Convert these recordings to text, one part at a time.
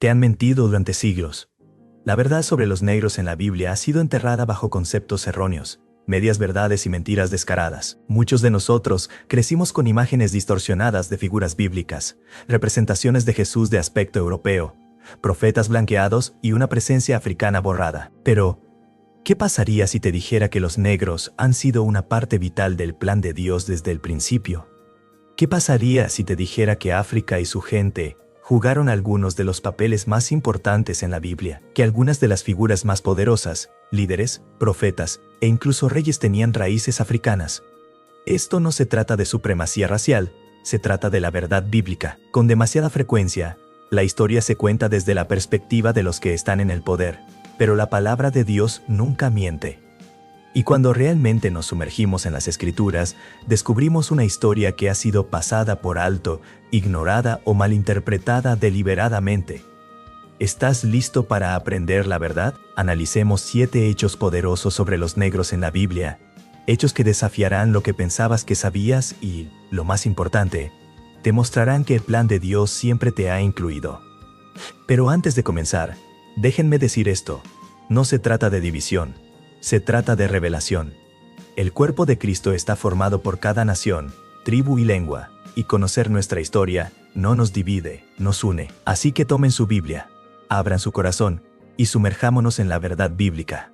Te han mentido durante siglos. La verdad sobre los negros en la Biblia ha sido enterrada bajo conceptos erróneos, medias verdades y mentiras descaradas. Muchos de nosotros crecimos con imágenes distorsionadas de figuras bíblicas, representaciones de Jesús de aspecto europeo, profetas blanqueados y una presencia africana borrada. Pero, ¿qué pasaría si te dijera que los negros han sido una parte vital del plan de Dios desde el principio? ¿Qué pasaría si te dijera que África y su gente jugaron algunos de los papeles más importantes en la Biblia, que algunas de las figuras más poderosas, líderes, profetas e incluso reyes tenían raíces africanas? Esto no se trata de supremacía racial, se trata de la verdad bíblica. Con demasiada frecuencia, la historia se cuenta desde la perspectiva de los que están en el poder, pero la palabra de Dios nunca miente. Y cuando realmente nos sumergimos en las Escrituras, descubrimos una historia que ha sido pasada por alto, ignorada o malinterpretada deliberadamente. ¿Estás listo para aprender la verdad? Analicemos 7 hechos poderosos sobre los negros en la Biblia, hechos que desafiarán lo que pensabas que sabías y, lo más importante, te mostrarán que el plan de Dios siempre te ha incluido. Pero antes de comenzar, déjenme decir esto: no se trata de división. Se trata de revelación. El cuerpo de Cristo está formado por cada nación, tribu y lengua, y conocer nuestra historia no nos divide, nos une. Así que tomen su Biblia, abran su corazón y sumerjámonos en la verdad bíblica.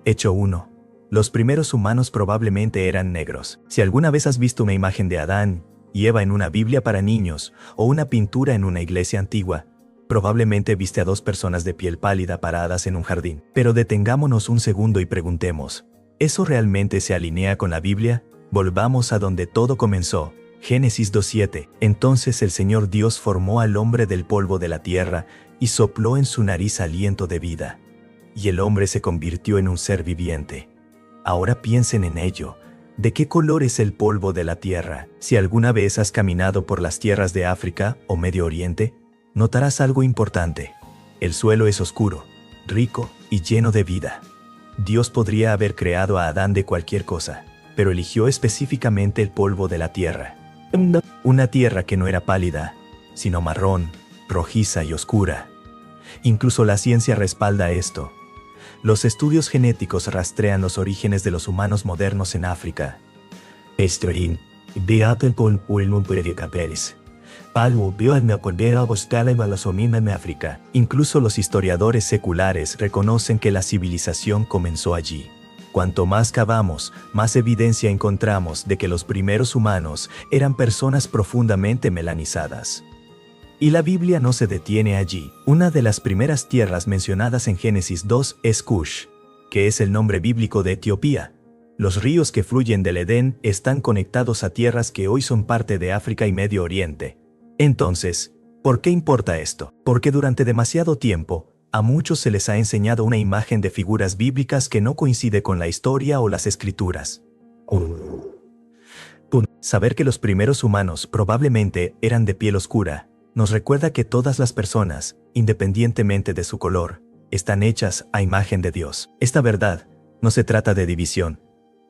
Hecho 1. Los primeros humanos probablemente eran negros. Si alguna vez has visto una imagen de Adán y Eva en una Biblia para niños o una pintura en una iglesia antigua, probablemente viste a 2 personas de piel pálida paradas en un jardín. Pero detengámonos un segundo y preguntemos, ¿eso realmente se alinea con la Biblia? Volvamos a donde todo comenzó. Génesis 2:7. Entonces el Señor Dios formó al hombre del polvo de la tierra y sopló en su nariz aliento de vida. Y el hombre se convirtió en un ser viviente. Ahora piensen en ello. ¿De qué color es el polvo de la tierra? Si alguna vez has caminado por las tierras de África o Medio Oriente, notarás algo importante. El suelo es oscuro, rico y lleno de vida. Dios podría haber creado a Adán de cualquier cosa, pero eligió específicamente el polvo de la tierra. Una tierra que no era pálida, sino marrón, rojiza y oscura. Incluso la ciencia respalda esto. Los estudios genéticos rastrean los orígenes de los humanos modernos en África. Incluso los historiadores seculares reconocen que la civilización comenzó allí. Cuanto más cavamos, más evidencia encontramos de que los primeros humanos eran personas profundamente melanizadas. Y la Biblia no se detiene allí. Una de las primeras tierras mencionadas en Génesis 2 es Cush, que es el nombre bíblico de Etiopía. Los ríos que fluyen del Edén están conectados a tierras que hoy son parte de África y Medio Oriente. Entonces, ¿por qué importa esto? Porque durante demasiado tiempo, a muchos se les ha enseñado una imagen de figuras bíblicas que no coincide con la historia o las Escrituras. Saber que los primeros humanos probablemente eran de piel oscura nos recuerda que todas las personas, independientemente de su color, están hechas a imagen de Dios. Esta verdad no se trata de división.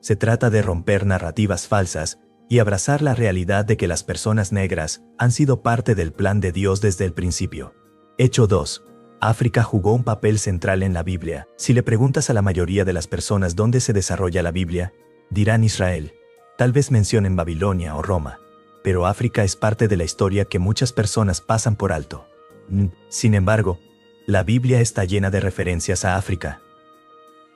Se trata de romper narrativas falsas y abrazar la realidad de que las personas negras han sido parte del plan de Dios desde el principio. Hecho 2. África jugó un papel central en la Biblia. Si le preguntas a la mayoría de las personas dónde se desarrolla la Biblia, dirán Israel. Tal vez mencionen Babilonia o Roma. Pero África es parte de la historia que muchas personas pasan por alto. Sin embargo, la Biblia está llena de referencias a África.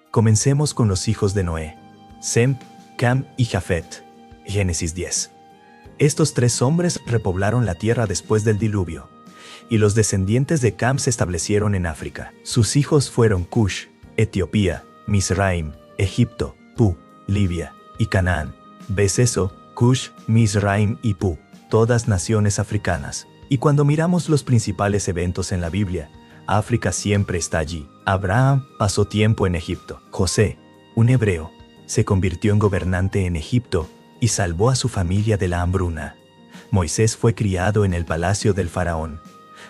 Comencemos con los hijos de Noé: Sem, Cam y Jafet. Génesis 10. Estos 3 hombres repoblaron la tierra después del diluvio, y los descendientes de Cam se establecieron en África. Sus hijos fueron Cush, Etiopía, Mizraim, Egipto, Pu, Libia y Canaán. ¿Ves eso? Cush, Mizraim y Pu, todas naciones africanas. Y cuando miramos los principales eventos en la Biblia, África siempre está allí. Abraham pasó tiempo en Egipto. José, un hebreo, se convirtió en gobernante en Egipto y salvó a su familia de la hambruna. Moisés fue criado en el palacio del faraón.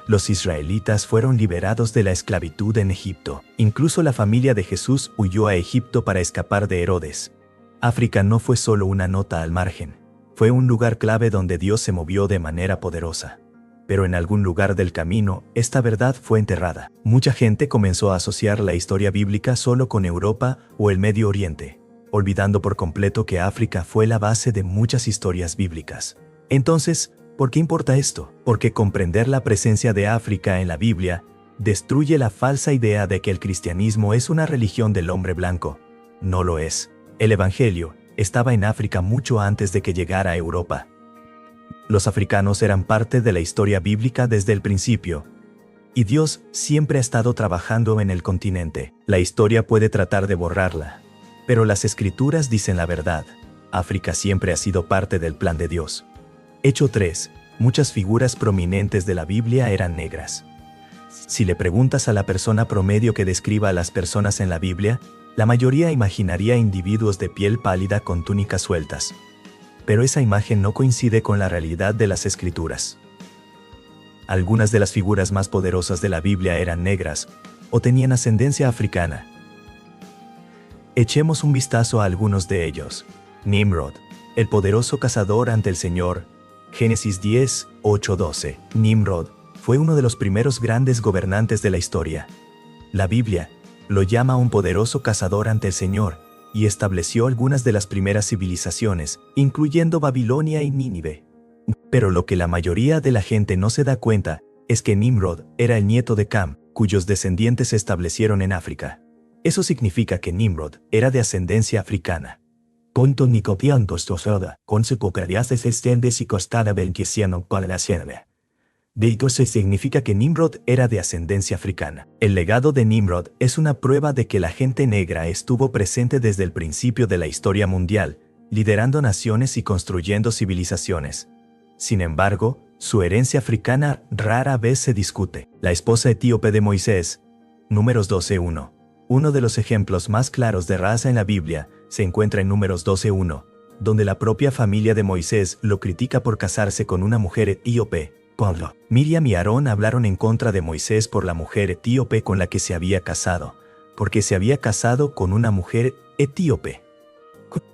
Los israelitas fueron liberados de la esclavitud en Egipto. Incluso la familia de Jesús huyó a Egipto para escapar de Herodes. África no fue solo una nota al margen. Fue un lugar clave donde Dios se movió de manera poderosa. pero en algún lugar del camino, esta verdad fue enterrada. Mucha gente comenzó a asociar la historia bíblica solo con Europa o el Medio Oriente, olvidando por completo que África fue la base de muchas historias bíblicas. Entonces, ¿por qué importa esto? Porque comprender la presencia de África en la Biblia destruye la falsa idea de que el cristianismo es una religión del hombre blanco. No lo es. El Evangelio estaba en África mucho antes de que llegara a Europa. Los africanos eran parte de la historia bíblica desde el principio, y Dios siempre ha estado trabajando en el continente. La historia puede tratar de borrarla, pero las Escrituras dicen la verdad. África siempre ha sido parte del plan de Dios. Hecho 3. Muchas figuras prominentes de la Biblia eran negras. Si le preguntas a la persona promedio que describa a las personas en la Biblia, la mayoría imaginaría individuos de piel pálida con túnicas sueltas. Pero esa imagen no coincide con la realidad de las Escrituras. Algunas de las figuras más poderosas de la Biblia eran negras o tenían ascendencia africana. Echemos un vistazo a algunos de ellos. Nimrod, el poderoso cazador ante el Señor. Génesis 10, 8-12. Nimrod fue uno de los primeros grandes gobernantes de la historia. La Biblia lo llama un poderoso cazador ante el Señor y estableció algunas de las primeras civilizaciones, incluyendo Babilonia y Nínive. Pero lo que la mayoría de la gente no se da cuenta es que Nimrod era el nieto de Cam, cuyos descendientes se establecieron en África. Eso significa que Nimrod era de ascendencia africana. Punto ni copiando soda, con su cooperación se extiende si costada benquiciano para la sierra. De hecho, se significa que Nimrod era de ascendencia africana. El legado de Nimrod es una prueba de que la gente negra estuvo presente desde el principio de la historia mundial, liderando naciones y construyendo civilizaciones. Sin embargo, su herencia africana rara vez se discute. La esposa etíope de Moisés, Números 12:1. Uno de los ejemplos más claros de raza en la Biblia se encuentra en Números 12:1, donde la propia familia de Moisés lo critica por casarse con una mujer etíope. Pablo, Miriam y Aarón hablaron en contra de Moisés por la mujer etíope con la que se había casado, porque se había casado con una mujer etíope.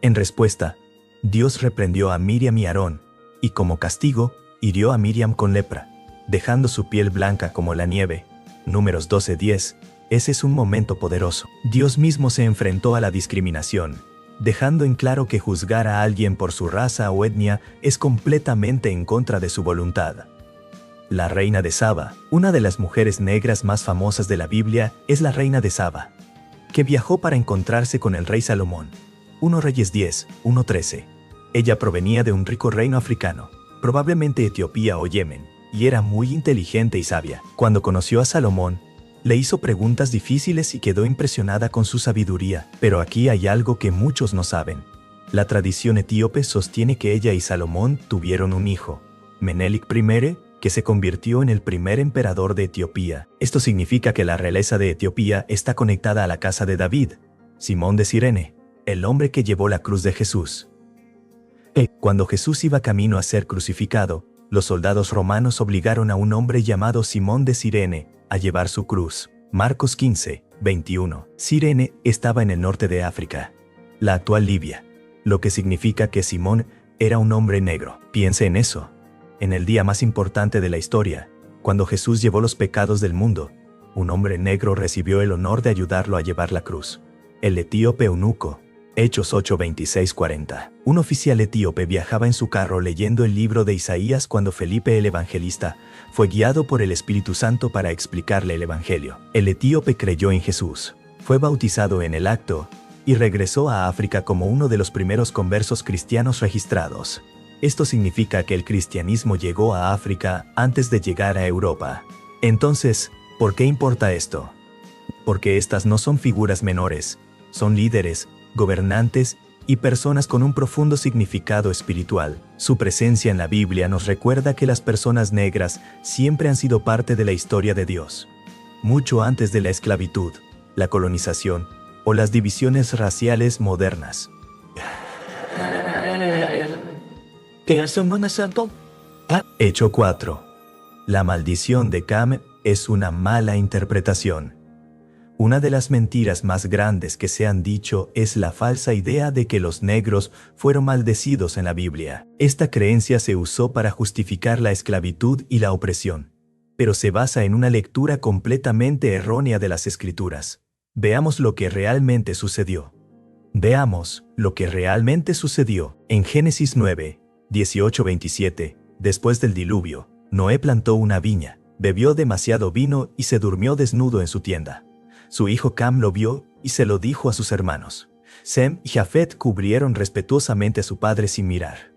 En respuesta, Dios reprendió a Miriam y Aarón, y como castigo, hirió a Miriam con lepra, dejando su piel blanca como la nieve. Números 12:10. Ese es un momento poderoso. Dios mismo se enfrentó a la discriminación, dejando en claro que juzgar a alguien por su raza o etnia es completamente en contra de su voluntad. La reina de Saba, una de las mujeres negras más famosas de la Biblia, es la reina de Saba, que viajó para encontrarse con el rey Salomón. 1 Reyes 10, 1-13. Ella provenía de un rico reino africano, probablemente Etiopía o Yemen, y era muy inteligente y sabia. Cuando conoció a Salomón, le hizo preguntas difíciles y quedó impresionada con su sabiduría. Pero aquí hay algo que muchos no saben. La tradición etíope sostiene que ella y Salomón tuvieron un hijo, Menelik I, que se convirtió en el primer emperador de Etiopía. Esto significa que la realeza de Etiopía está conectada a la casa de David, Simón de Cirene, el hombre que llevó la cruz de Jesús. Cuando Jesús iba camino a ser crucificado, los soldados romanos obligaron a un hombre llamado Simón de Cirene a llevar su cruz. Marcos 15, 21. Cirene estaba en el norte de África, la actual Libia, lo que significa que Simón era un hombre negro. Piense en eso. En el día más importante de la historia, cuando Jesús llevó los pecados del mundo, un hombre negro recibió el honor de ayudarlo a llevar la cruz. El etíope eunuco. Hechos 8:26-40. Un oficial etíope viajaba en su carro leyendo el libro de Isaías cuando Felipe el Evangelista fue guiado por el Espíritu Santo para explicarle el Evangelio. El etíope creyó en Jesús, fue bautizado en el acto y regresó a África como uno de los primeros conversos cristianos registrados. Esto significa que el cristianismo llegó a África antes de llegar a Europa. Entonces, ¿por qué importa esto? Porque estas no son figuras menores, son líderes, gobernantes y personas con un profundo significado espiritual. Su presencia en la Biblia nos recuerda que las personas negras siempre han sido parte de la historia de Dios. Mucho antes de la esclavitud, la colonización o las divisiones raciales modernas. Hecho 4. La maldición de Cam es una mala interpretación. Una de las mentiras más grandes que se han dicho es la falsa idea de que los negros fueron maldecidos en la Biblia. Esta creencia se usó para justificar la esclavitud y la opresión, pero se basa en una lectura completamente errónea de las Escrituras. Veamos lo que realmente sucedió. Veamos lo que realmente sucedió. En Génesis 9, 18-27, después del diluvio, Noé plantó una viña, bebió demasiado vino y se durmió desnudo en su tienda. Su hijo Cam lo vio y se lo dijo a sus hermanos. Sem y Jafet cubrieron respetuosamente a su padre sin mirar.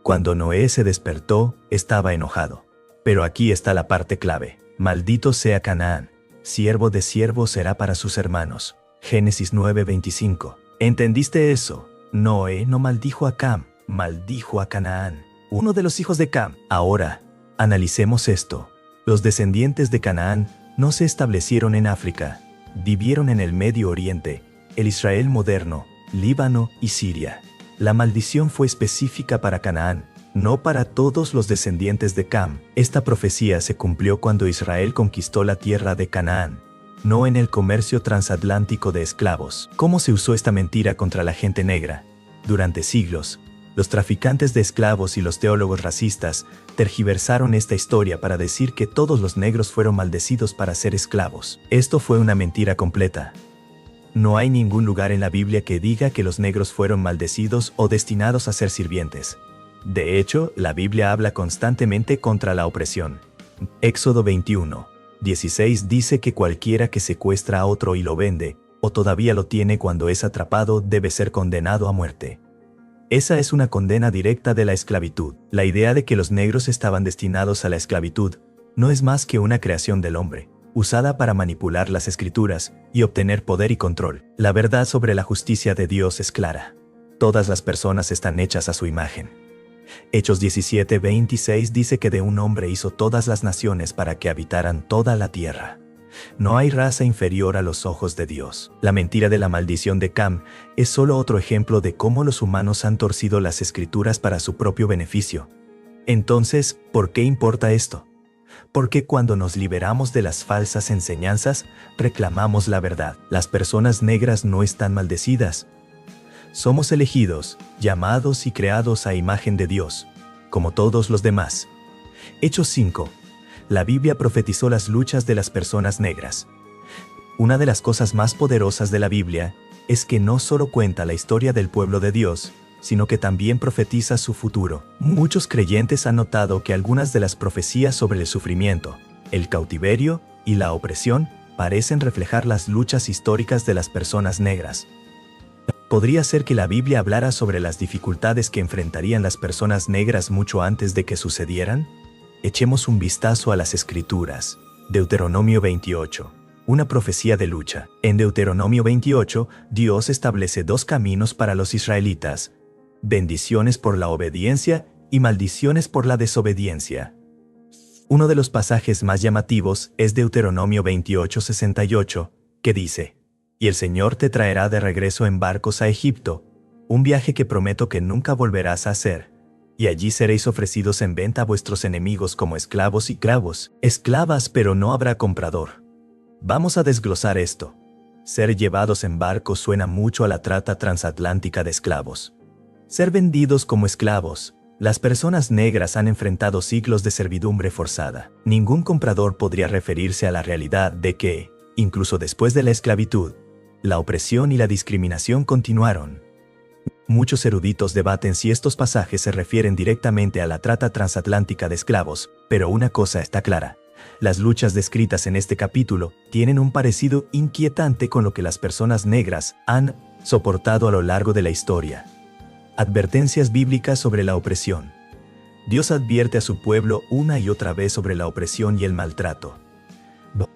Cuando Noé se despertó, estaba enojado. Pero aquí está la parte clave. Maldito sea Canaán. Siervo de siervo será para sus hermanos. Génesis 9:25. ¿Entendiste eso? Noé no maldijo a Cam, maldijo a Canaán, uno de los hijos de Cam. Ahora, analicemos esto. Los descendientes de Canaán no se establecieron en África, vivieron en el Medio Oriente, el Israel moderno, Líbano y Siria. La maldición fue específica para Canaán, no para todos los descendientes de Cam. Esta profecía se cumplió cuando Israel conquistó la tierra de Canaán, no en el comercio transatlántico de esclavos. ¿Cómo se usó esta mentira contra la gente negra? Durante siglos, los traficantes de esclavos y los teólogos racistas tergiversaron esta historia para decir que todos los negros fueron maldecidos para ser esclavos. Esto fue una mentira completa. No hay ningún lugar en la Biblia que diga que los negros fueron maldecidos o destinados a ser sirvientes. De hecho, la Biblia habla constantemente contra la opresión. Éxodo 21:16 dice que cualquiera que secuestra a otro y lo vende, o todavía lo tiene cuando es atrapado, debe ser condenado a muerte. Esa es una condena directa de la esclavitud. La idea de que los negros estaban destinados a la esclavitud no es más que una creación del hombre, usada para manipular las escrituras y obtener poder y control. La verdad sobre la justicia de Dios es clara. Todas las personas están hechas a su imagen. Hechos 17:26 dice que de un hombre hizo todas las naciones para que habitaran toda la tierra. No hay raza inferior a los ojos de Dios. La mentira de la maldición de Cam es solo otro ejemplo de cómo los humanos han torcido las escrituras para su propio beneficio. Entonces, ¿por qué importa esto? Porque cuando nos liberamos de las falsas enseñanzas, reclamamos la verdad. Las personas negras no están maldecidas. Somos elegidos, llamados y creados a imagen de Dios, como todos los demás. Hechos 5. La Biblia profetizó las luchas de las personas negras. Una de las cosas más poderosas de la Biblia es que no solo cuenta la historia del pueblo de Dios, sino que también profetiza su futuro. Muchos creyentes han notado que algunas de las profecías sobre el sufrimiento, el cautiverio y la opresión parecen reflejar las luchas históricas de las personas negras. ¿Podría ser que la Biblia hablara sobre las dificultades que enfrentarían las personas negras mucho antes de que sucedieran? Echemos un vistazo a las Escrituras. Deuteronomio 28. Una profecía de lucha. En Deuteronomio 28, Dios establece dos caminos para los israelitas: bendiciones por la obediencia y maldiciones por la desobediencia. Uno de los pasajes más llamativos es Deuteronomio 28:68, que dice: «Y el Señor te traerá de regreso en barcos a Egipto, un viaje que prometo que nunca volverás a hacer. Y allí seréis ofrecidos en venta a vuestros enemigos como esclavos y esclavas, pero no habrá comprador». Vamos a desglosar esto. Ser llevados en barcos suena mucho a la trata transatlántica de esclavos. Ser vendidos como esclavos. Las personas negras han enfrentado siglos de servidumbre forzada. Ningún comprador podría referirse a la realidad de que, incluso después de la esclavitud, la opresión y la discriminación continuaron. Muchos eruditos debaten si estos pasajes se refieren directamente a la trata transatlántica de esclavos, pero una cosa está clara: las luchas descritas en este capítulo tienen un parecido inquietante con lo que las personas negras han soportado a lo largo de la historia. Advertencias bíblicas sobre la opresión. Dios advierte a su pueblo una y otra vez sobre la opresión y el maltrato.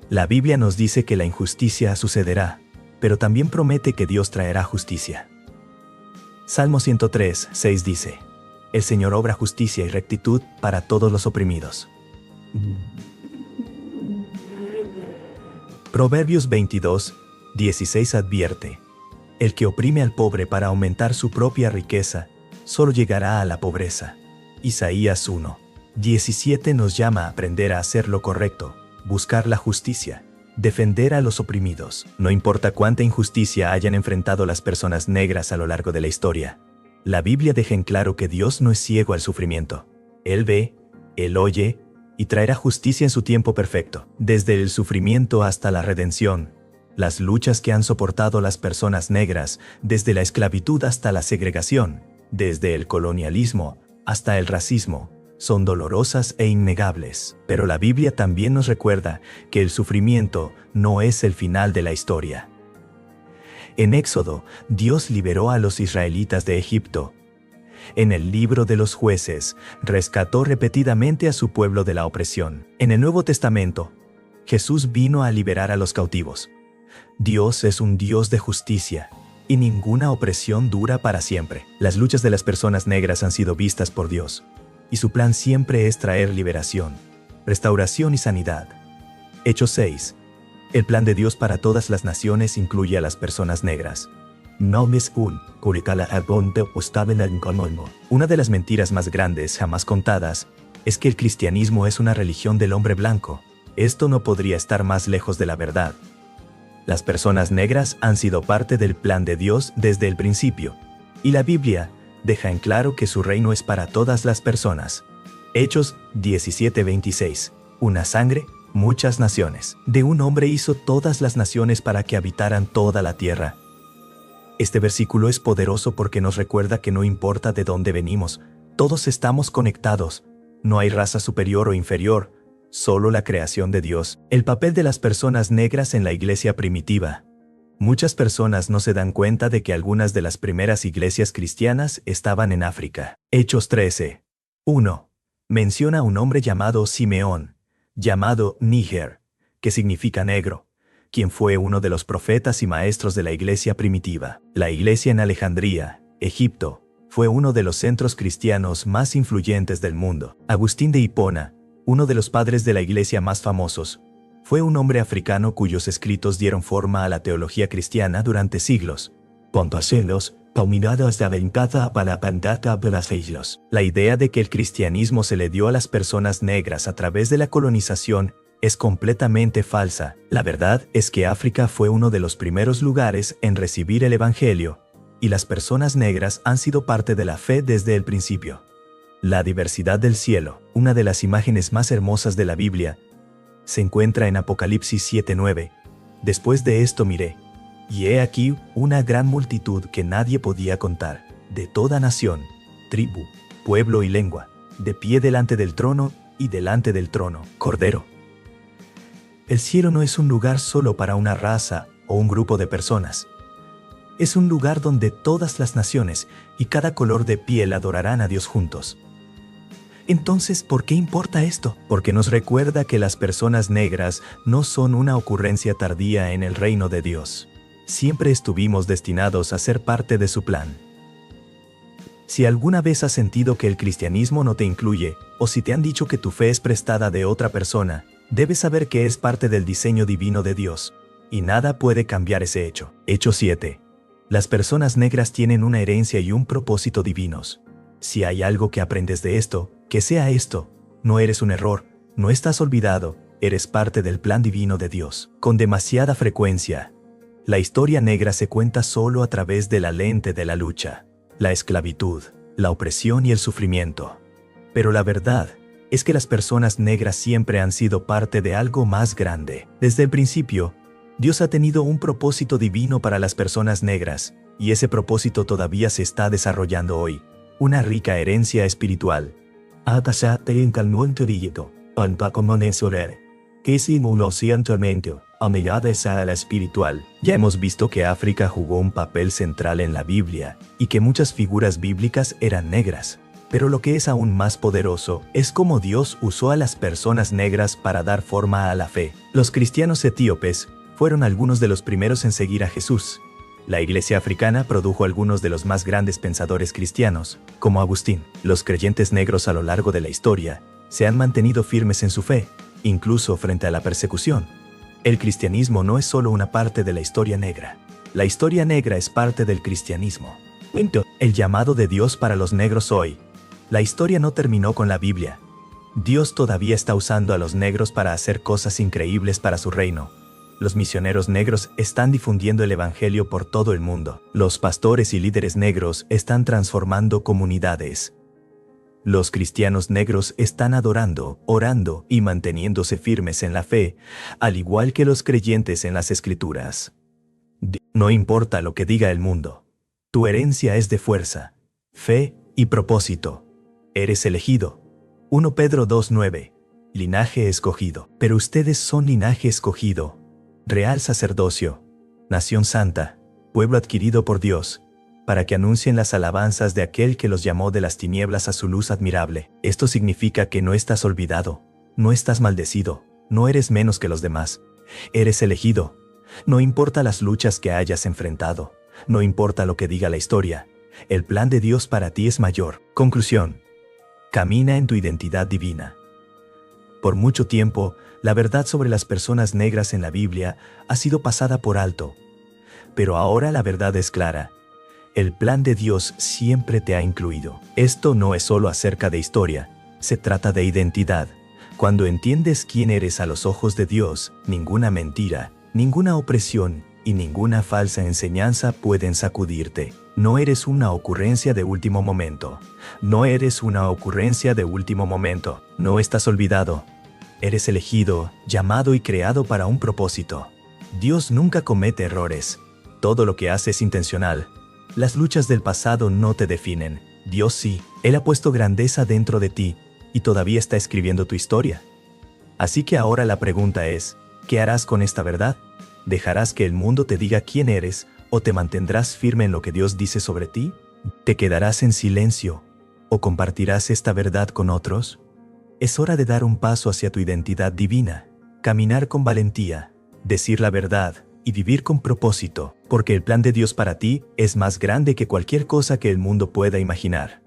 La Biblia nos dice que la injusticia sucederá, pero también promete que Dios traerá justicia. Salmo 103:6 dice: «El Señor obra justicia y rectitud para todos los oprimidos». Proverbios 22:16 advierte: «El que oprime al pobre para aumentar su propia riqueza, solo llegará a la pobreza». Isaías 1, 17 nos llama a aprender a hacer lo correcto, buscar la justicia, defender a los oprimidos. No importa cuánta injusticia hayan enfrentado las personas negras a lo largo de la historia. La Biblia deja en claro que Dios no es ciego al sufrimiento. Él ve, Él oye, y traerá justicia en su tiempo perfecto. Desde el sufrimiento hasta la redención, las luchas que han soportado las personas negras, desde la esclavitud hasta la segregación, desde el colonialismo hasta el racismo, son dolorosas e innegables. Pero la Biblia también nos recuerda que el sufrimiento no es el final de la historia. En Éxodo, Dios liberó a los israelitas de Egipto. En el libro de los Jueces, rescató repetidamente a su pueblo de la opresión. En el Nuevo Testamento, Jesús vino a liberar a los cautivos. Dios es un Dios de justicia, y ninguna opresión dura para siempre. Las luchas de las personas negras han sido vistas por Dios, y su plan siempre es traer liberación, restauración y sanidad. Hechos 6. El plan de Dios para todas las naciones incluye a las personas negras. Una de las mentiras más grandes jamás contadas es que el cristianismo es una religión del hombre blanco. Esto no podría estar más lejos de la verdad. Las personas negras han sido parte del plan de Dios desde el principio, y la Biblia deja en claro que su reino es para todas las personas. Hechos 17:26. Una sangre, muchas naciones. De un hombre hizo todas las naciones para que habitaran toda la tierra. Este versículo es poderoso porque nos recuerda que no importa de dónde venimos, todos estamos conectados. No hay raza superior o inferior, solo la creación de Dios. El papel de las personas negras en la iglesia primitiva. Muchas personas no se dan cuenta de que algunas de las primeras iglesias cristianas estaban en África. Hechos 13. 1. Menciona a un hombre llamado Simeón, llamado Níger, que significa negro, quien fue uno de los profetas y maestros de la iglesia primitiva. La iglesia en Alejandría, Egipto, fue uno de los centros cristianos más influyentes del mundo. Agustín de Hipona, uno de los padres de la iglesia más famosos, fue un hombre africano cuyos escritos dieron forma a la teología cristiana durante siglos. La idea de que el cristianismo se le dio a las personas negras a través de la colonización es completamente falsa. La verdad es que África fue uno de los primeros lugares en recibir el evangelio, y las personas negras han sido parte de la fe desde el principio. La diversidad del cielo, una de las imágenes más hermosas de la Biblia, se encuentra en Apocalipsis 7:9. Después de esto miré, y he aquí una gran multitud que nadie podía contar, de toda nación, tribu, pueblo y lengua, de pie delante del trono y delante del trono, Cordero. El cielo no es un lugar solo para una raza o un grupo de personas. Es un lugar donde todas las naciones y cada color de piel adorarán a Dios juntos. Entonces, ¿por qué importa esto? Porque nos recuerda que las personas negras no son una ocurrencia tardía en el reino de Dios. Siempre estuvimos destinados a ser parte de su plan. Si alguna vez has sentido que el cristianismo no te incluye, o si te han dicho que tu fe es prestada de otra persona, debes saber que es parte del diseño divino de Dios, y nada puede cambiar ese hecho. Hechos 7. Las personas negras tienen una herencia y un propósito divinos. Si hay algo que aprendes de esto, que sea esto: no eres un error, no estás olvidado, eres parte del plan divino de Dios. Con demasiada frecuencia, la historia negra se cuenta solo a través de la lente de la lucha, la esclavitud, la opresión y el sufrimiento. Pero la verdad es que las personas negras siempre han sido parte de algo más grande. Desde el principio, Dios ha tenido un propósito divino para las personas negras, y ese propósito todavía se está desarrollando hoy. Una rica herencia espiritual. Espiritual. Ya hemos visto que África jugó un papel central en la Biblia, y que muchas figuras bíblicas eran negras. Pero lo que es aún más poderoso es cómo Dios usó a las personas negras para dar forma a la fe. Los cristianos etíopes fueron algunos de los primeros en seguir a Jesús. La iglesia africana produjo algunos de los más grandes pensadores cristianos, como Agustín. Los creyentes negros a lo largo de la historia se han mantenido firmes en su fe, incluso frente a la persecución. El cristianismo no es solo una parte de la historia negra. La historia negra es parte del cristianismo. El llamado de Dios para los negros hoy. La historia no terminó con la Biblia. Dios todavía está usando a los negros para hacer cosas increíbles para su reino. Los misioneros negros están difundiendo el evangelio por todo el mundo. Los pastores y líderes negros están transformando comunidades. Los cristianos negros están adorando, orando y manteniéndose firmes en la fe, al igual que los creyentes en las Escrituras. No importa lo que diga el mundo. Tu herencia es de fuerza, fe y propósito. Eres elegido. 1 Pedro 2:9. Linaje escogido. Pero ustedes son linaje escogido, real sacerdocio, nación santa, pueblo adquirido por Dios, para que anuncien las alabanzas de aquel que los llamó de las tinieblas a su luz admirable. Esto significa que no estás olvidado, no estás maldecido, no eres menos que los demás. Eres elegido. No importa las luchas que hayas enfrentado, no importa lo que diga la historia, el plan de Dios para ti es mayor. Conclusión. Camina en tu identidad divina. Por mucho tiempo, la verdad sobre las personas negras en la Biblia ha sido pasada por alto. Pero ahora la verdad es clara. El plan de Dios siempre te ha incluido. Esto no es solo acerca de historia, se trata de identidad. Cuando entiendes quién eres a los ojos de Dios, ninguna mentira, ninguna opresión y ninguna falsa enseñanza pueden sacudirte. No eres una ocurrencia de último momento. No eres una ocurrencia de último momento. No estás olvidado. Eres elegido, llamado y creado para un propósito. Dios nunca comete errores. Todo lo que hace es intencional. Las luchas del pasado no te definen. Dios sí. Él ha puesto grandeza dentro de ti y todavía está escribiendo tu historia. Así que ahora la pregunta es, ¿qué harás con esta verdad? ¿Dejarás que el mundo te diga quién eres o te mantendrás firme en lo que Dios dice sobre ti? ¿Te quedarás en silencio o compartirás esta verdad con otros? Es hora de dar un paso hacia tu identidad divina, caminar con valentía, decir la verdad y vivir con propósito, porque el plan de Dios para ti es más grande que cualquier cosa que el mundo pueda imaginar.